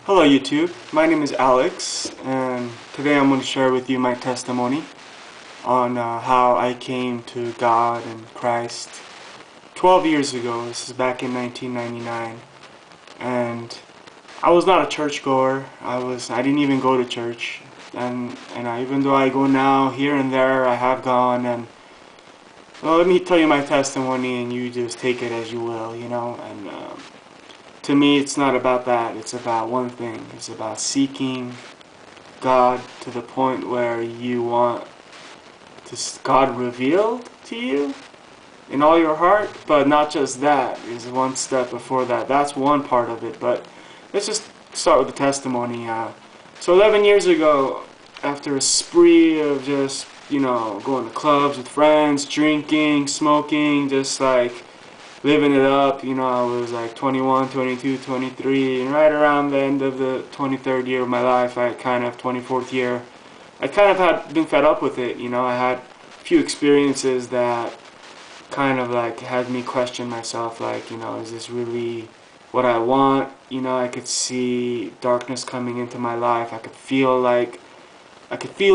Hello YouTube, my name is Alex, and today I'm going to share with you my testimony on how I came to God and Christ 12 years ago. This is back in 1999, and I was not a churchgoer. I didn't even go to church, and even though I go now here and there, I have gone. And well, let me tell you my testimony, and you just take it as you will, and to me, it's not about that. It's about one thing. It's about seeking God to the point where you want God revealed to you in all your heart. But not just that. Is one step before that. That's one part of it. But let's just start with the testimony. So 11 years ago, after a spree of just, going to clubs with friends, drinking, smoking, just like living it up, I was like 21, 22, 23, and right around the end of the 23rd year of my life, 24th year, I kind of had been fed up with it. I had a few experiences that kind of like had me question myself, like, is this really what I want? I could see darkness coming into my life. I could feel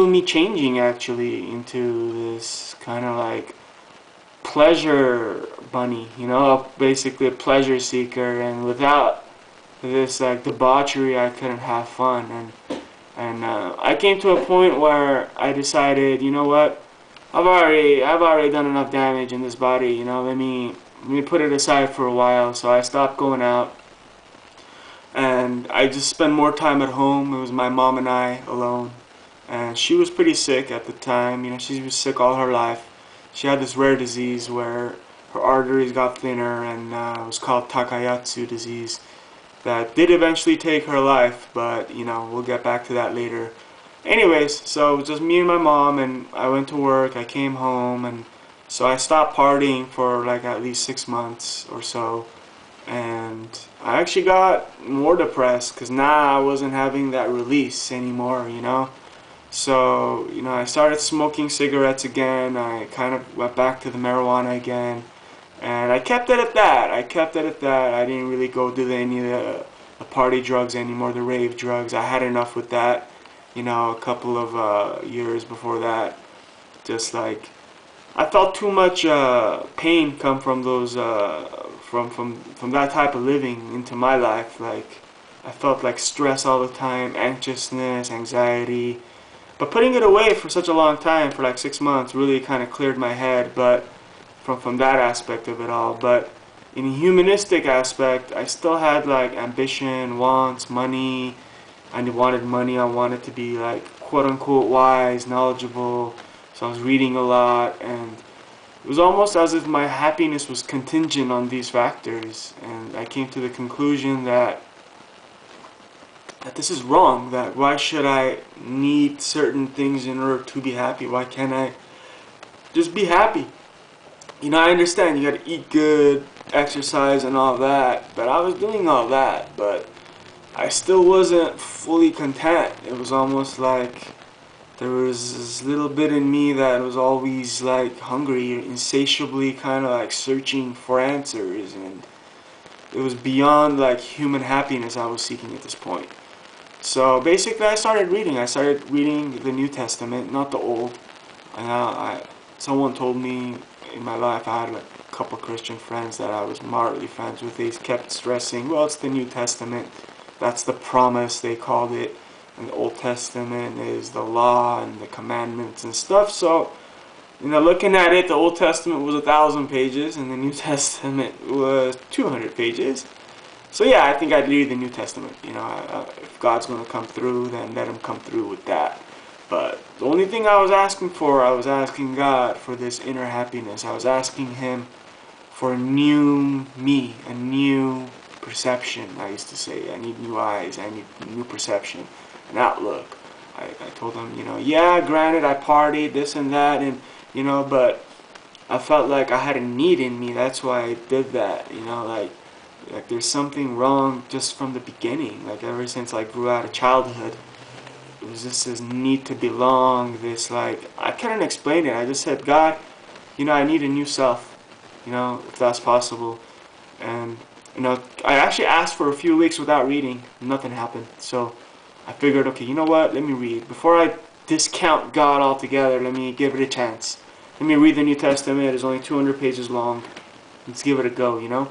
me changing actually into this kind of like pleasure bunny, basically a pleasure seeker, and without this like debauchery I couldn't have fun. And I came to a point where I decided, you know what, I've already done enough damage in this body, let me put it aside for a while. So I stopped going out and I just spent more time at home. It was my mom and I alone, and she was pretty sick at the time. She was sick all her life. She had this rare disease where her arteries got thinner, and it was called Takayatsu disease. That did eventually take her life, but we'll get back to that later. Anyways, so it was just me and my mom, and I went to work, I came home, and so I stopped partying for like at least 6 months or so. And I actually got more depressed because now I wasn't having that release anymore, So, I started smoking cigarettes again. I kind of went back to the marijuana again. And I kept it at that. I didn't really go do any of the party drugs anymore, the rave drugs. I had enough with that. A couple of years before that. Just like, I felt too much pain come from those, from that type of living into my life. Like, I felt like stress all the time, anxiousness, anxiety. But putting it away for such a long time, for like 6 months, really kind of cleared my head. But from that aspect of it all. But in a humanistic aspect, I still had like ambition, wants, money. I wanted money. I wanted to be like quote unquote wise, knowledgeable. So I was reading a lot, and it was almost as if my happiness was contingent on these factors. And I came to the conclusion that this is wrong, that why should I need certain things in order to be happy? Why can't I just be happy? I understand you gotta eat good, exercise and all that, but I was doing all that, but I still wasn't fully content. It was almost like there was this little bit in me that was always like hungry, insatiably kind of like searching for answers, and it was beyond like human happiness I was seeking at this point. So basically I started reading the New Testament, not the Old. Someone told me in my life, I had like a couple Christian friends that I was moderately friends with. They kept stressing, well, it's the New Testament, that's the promise, they called it, and the Old Testament is the law and the commandments and stuff. So looking at it, the Old Testament was 1,000 pages and the New Testament was 200 pages. So yeah, I think I'd read the New Testament. If God's going to come through, then let him come through with that. But the only thing I was asking God for this inner happiness. I was asking him for a new me, a new perception. I used to say, I need new eyes, I need new perception, an outlook. I told him, yeah, granted, I partied, this and that, and, but I felt like I had a need in me. That's why I did that, like there's something wrong just from the beginning. Like ever since I grew out of childhood, it was just this need to belong, this like, I couldn't explain it. I just said, God, I need a new self, if that's possible. And I actually asked for a few weeks without reading. Nothing happened. So I figured, okay, you know what? Let me read. Before I discount God altogether, let me give it a chance. Let me read the New Testament. It's only 200 pages long. Let's give it a go.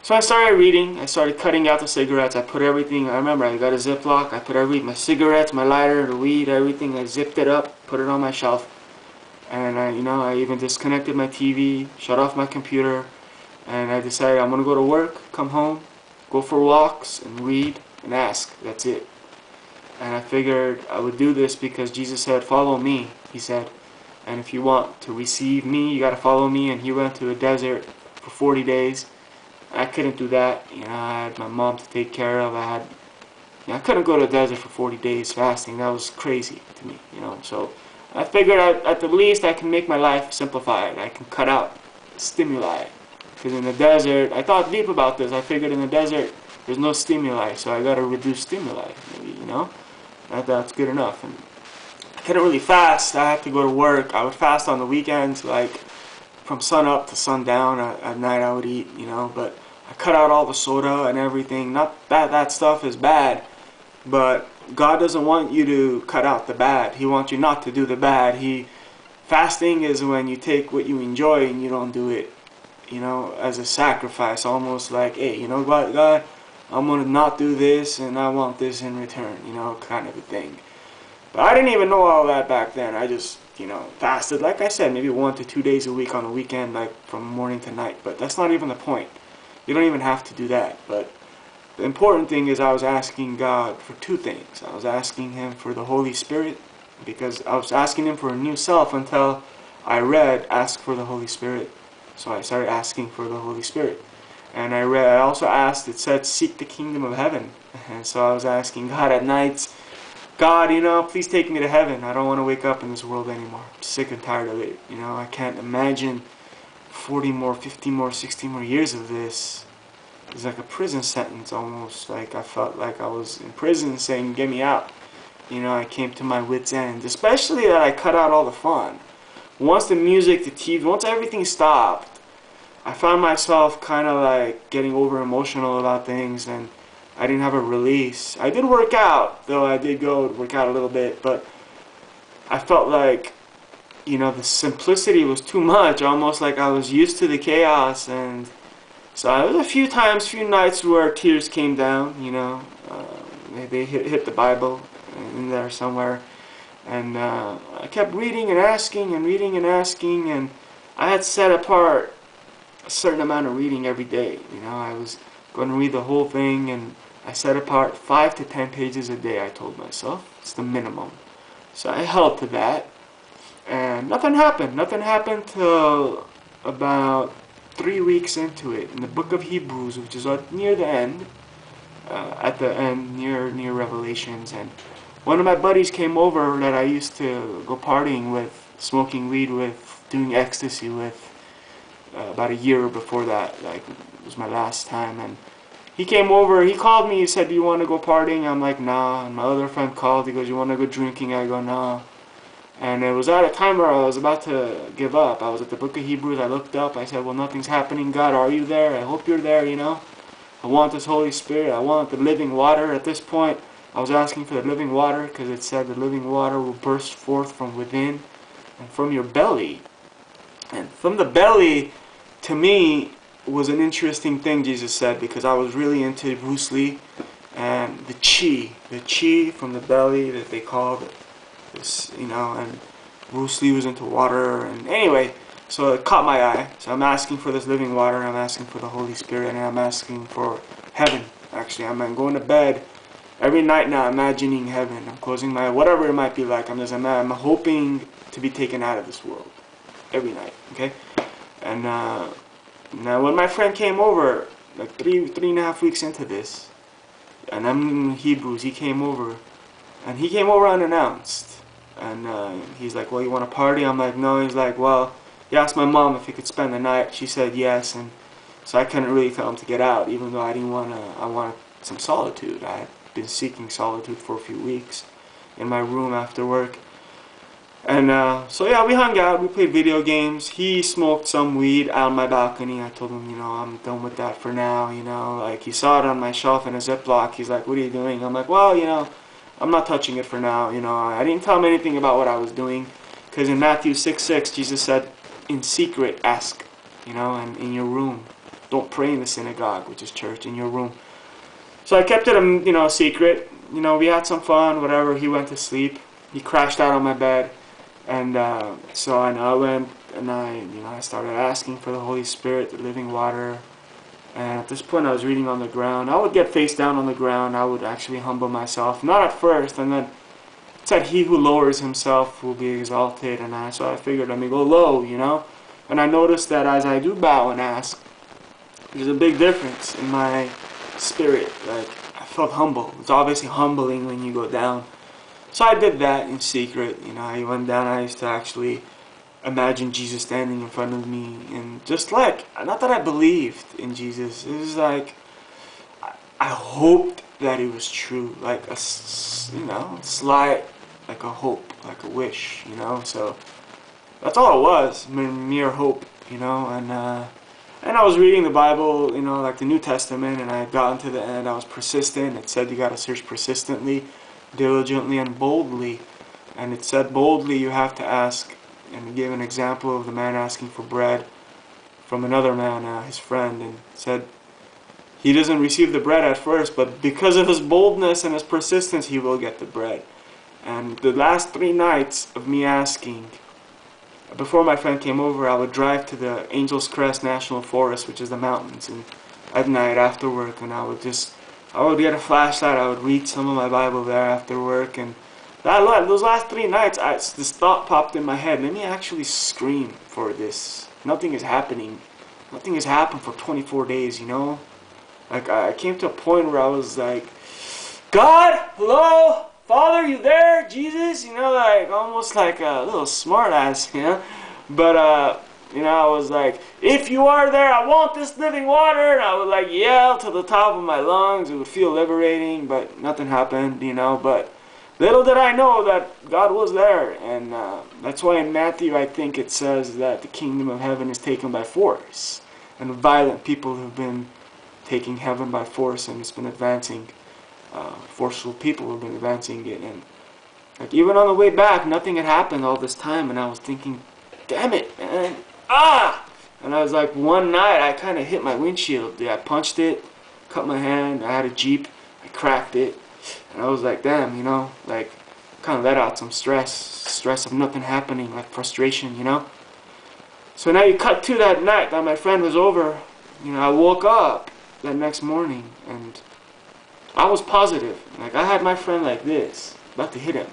So I started reading. I started cutting out the cigarettes. I put everything. I remember I got a Ziploc. I put my cigarettes, my lighter, the weed, everything. I zipped it up, put it on my shelf. And I even disconnected my TV, shut off my computer. And I decided I'm going to go to work, come home, go for walks, and read and ask. That's it. And I figured I would do this because Jesus said, follow me, he said. And if you want to receive me, you got to follow me. And he went to a desert for 40 days. I couldn't do that. I had my mom to take care of. I couldn't go to the desert for 40 days fasting. That was crazy to me, So I figured at the least I can make my life simplified. I can cut out stimuli. Because in the desert, I thought deep about this. I figured in the desert, there's no stimuli, so I got to reduce stimuli. Maybe, that's good enough. And I couldn't really fast. I had to go to work. I would fast on the weekends, like from sun up to sundown. At night, I would eat, But I cut out all the soda and everything. Not that stuff is bad, but God doesn't want you to cut out the bad. He wants you not to do the bad. Fasting is when you take what you enjoy and you don't do it. As a sacrifice, almost like, hey, you know what, God, I'm going to not do this and I want this in return, kind of a thing. But I didn't even know all that back then. I just, fasted, like I said, maybe 1 to 2 days a week on a weekend, like from morning to night. But that's not even the point. You don't even have to do that. But the important thing is I was asking God for two things. I was asking Him for the Holy Spirit, because I was asking Him for a new self until I read, ask for the Holy Spirit. So I started asking for the Holy Spirit. And I also asked, it said, seek the kingdom of heaven. And so I was asking God at nights, God, please take me to heaven. I don't want to wake up in this world anymore. I'm sick and tired of it. I can't imagine 40 more, 50 more, 60 more years of this. It's like a prison sentence almost. Like I felt like I was in prison saying, get me out. I came to my wit's end. Especially that I cut out all the fun. Once the music, the TV, once everything stopped, I found myself kind of like getting over emotional about things, and I didn't have a release. I did work out, though I did go work out a little bit, but I felt like, the simplicity was too much, almost like I was used to the chaos. And so there was a few nights where tears came down, they hit the Bible in there somewhere. And I kept reading and asking and reading and asking, and I had set apart a certain amount of reading every day. I was going to read the whole thing, and I set apart 5 to 10 pages a day, I told myself. It's the minimum. So I held to that, and nothing happened. Nothing happened till about 3 weeks into it, in the book of Hebrews, which is near the end, at the end, near Revelations. And one of my buddies came over that I used to go partying with, smoking weed with, doing ecstasy with, about a year before that. Like, it was my last time. And he came over, he called me, he said, do you want to go partying? I'm like, nah. And my other friend called, he goes, you want to go drinking? I go, nah. And it was at a time where I was about to give up. I was at the book of Hebrews, I looked up, I said, well, nothing's happening. God, are you there? I hope you're there, I want this Holy Spirit, I want the living water. At this point, I was asking for the living water, because it said the living water will burst forth from within and from your belly. And from the belly, to me, was an interesting thing Jesus said, because I was really into Bruce Lee and the chi from the belly that they called this, and Bruce Lee was into water. And anyway, so it caught my eye. So I'm asking for this living water, I'm asking for the Holy Spirit, and I'm asking for heaven. Actually, I'm going to bed every night now imagining heaven. I'm closing my, whatever it might be like, I'm hoping to be taken out of this world every night, okay? And now when my friend came over, like three and a half weeks into this, and I'm in Hebrews, he came over unannounced. And he's like, well, you want to party? I'm like, no. He's like, well, he asked my mom if he could spend the night. She said yes. And so I couldn't really tell him to get out, even though I didn't want to. I wanted some solitude. I had been seeking solitude for a few weeks in my room after work. And so yeah, we hung out, we played video games. He smoked some weed out on my balcony. I told him, I'm done with that for now, like he saw it on my shelf in a Ziploc. He's like, what are you doing? I'm like, well, I'm not touching it for now, I didn't tell him anything about what I was doing, because in Matthew 6:6, Jesus said, in secret, ask, and in your room. Don't pray in the synagogue, which is church, in your room. So I kept it, secret. We had some fun, whatever. He went to sleep. He crashed out on my bed. And so I went and I started asking for the Holy Spirit, the living water. And at this point I was reading on the ground. I would get face down on the ground. I would actually humble myself. Not at first. And then it said, he who lowers himself will be exalted. And so I figured, let me go low, And I noticed that as I do bow and ask, there's a big difference in my spirit. Like, I felt humble. It's obviously humbling when you go down. So I did that in secret. I went down. I used to actually imagine Jesus standing in front of me, and just like, not that I believed in Jesus, it was like I hoped that it was true, like a slight, like a hope, like a wish, So that's all it was, mere hope, and I was reading the Bible, like the New Testament, and I had gotten to the end. I was persistent. It said you got to search persistently, diligently, and boldly. And it said boldly you have to ask, and it gave an example of the man asking for bread from another man, his friend, and said he doesn't receive the bread at first, but because of his boldness and his persistence, he will get the bread. And the last 3 nights of me asking, before my friend came over, I would drive to the Angel's Crest National Forest, which is the mountains, and at night after work, and I would get a flashlight. I would read some of my Bible there after work, and those last 3 nights, this thought popped in my head: let me actually scream for this. Nothing is happening. Nothing has happened for 24 days. Like, I came to a point where I was like, God, hello, Father, you there? Jesus, like almost like a little smart ass, But I was like, if you are there, I want this living water. And I would like yell to the top of my lungs. It would feel liberating, but nothing happened, But little did I know that God was there. And that's why in Matthew, I think it says that the kingdom of heaven is taken by force. And violent people have been taking heaven by force, and it's been advancing. Forceful people have been advancing it. And like, even on the way back, nothing had happened all this time. And I was thinking, damn it, man. And I was like, one night I kind of hit my windshield. I punched it, cut my hand. I had a Jeep. I cracked it. And I was like, damn, like, kind of let out some stress of nothing happening, like frustration, So now you cut to that night that my friend was over. I woke up that next morning, and I was positive. Like, I had my friend like this, about to hit him,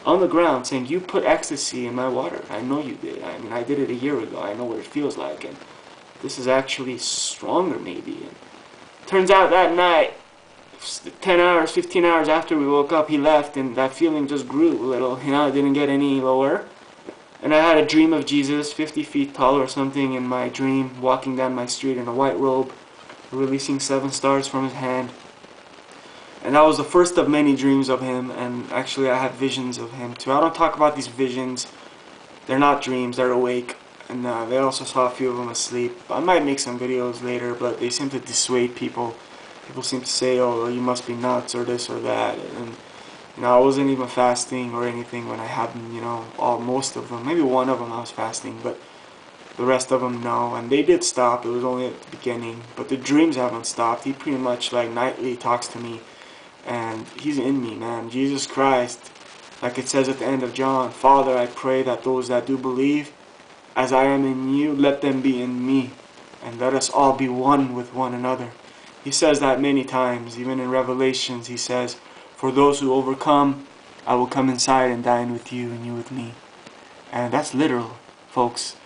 on the ground, saying, you put ecstasy in my water. I know you did. I mean, I did it a year ago. I know what it feels like, and this is actually stronger, maybe. And turns out that night, 10 hours, 15 hours after we woke up, he left, and that feeling just grew a little. It didn't get any lower. And I had a dream of Jesus, 50 feet tall or something, in my dream, walking down my street in a white robe, releasing 7 stars from his hand. And that was the first of many dreams of him, and actually I had visions of him too. I don't talk about these visions. They're not dreams, they're awake. And they also saw a few of them asleep. I might make some videos later, but they seem to dissuade people. People seem to say, oh, you must be nuts, or this or that. And I wasn't even fasting or anything when I had them, most of them. Maybe one of them I was fasting, but the rest of them, no. And they did stop. It was only at the beginning. But the dreams haven't stopped. He pretty much, like, nightly talks to me. And he's in me, man. Jesus Christ, like it says at the end of John, Father, I pray that those that do believe, as I am in you, let them be in me. And let us all be one with one another. He says that many times. Even in Revelations, he says, for those who overcome, I will come inside and dine with you and you with me. And that's literal, folks.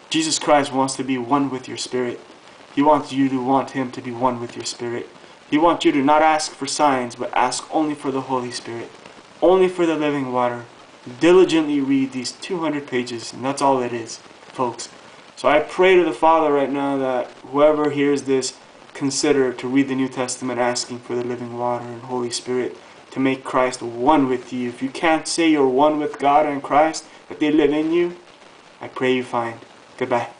Jesus Christ wants to be one with your spirit. He wants you to want him to be one with your spirit. He wants you to not ask for signs, but ask only for the Holy Spirit. Only for the living water. Diligently read these 200 pages, and that's all it is, folks. So I pray to the Father right now that whoever hears this, consider to read the New Testament asking for the living water and Holy Spirit to make Christ one with you. If you can't say you're one with God and Christ, that they live in you, I pray you find. Goodbye.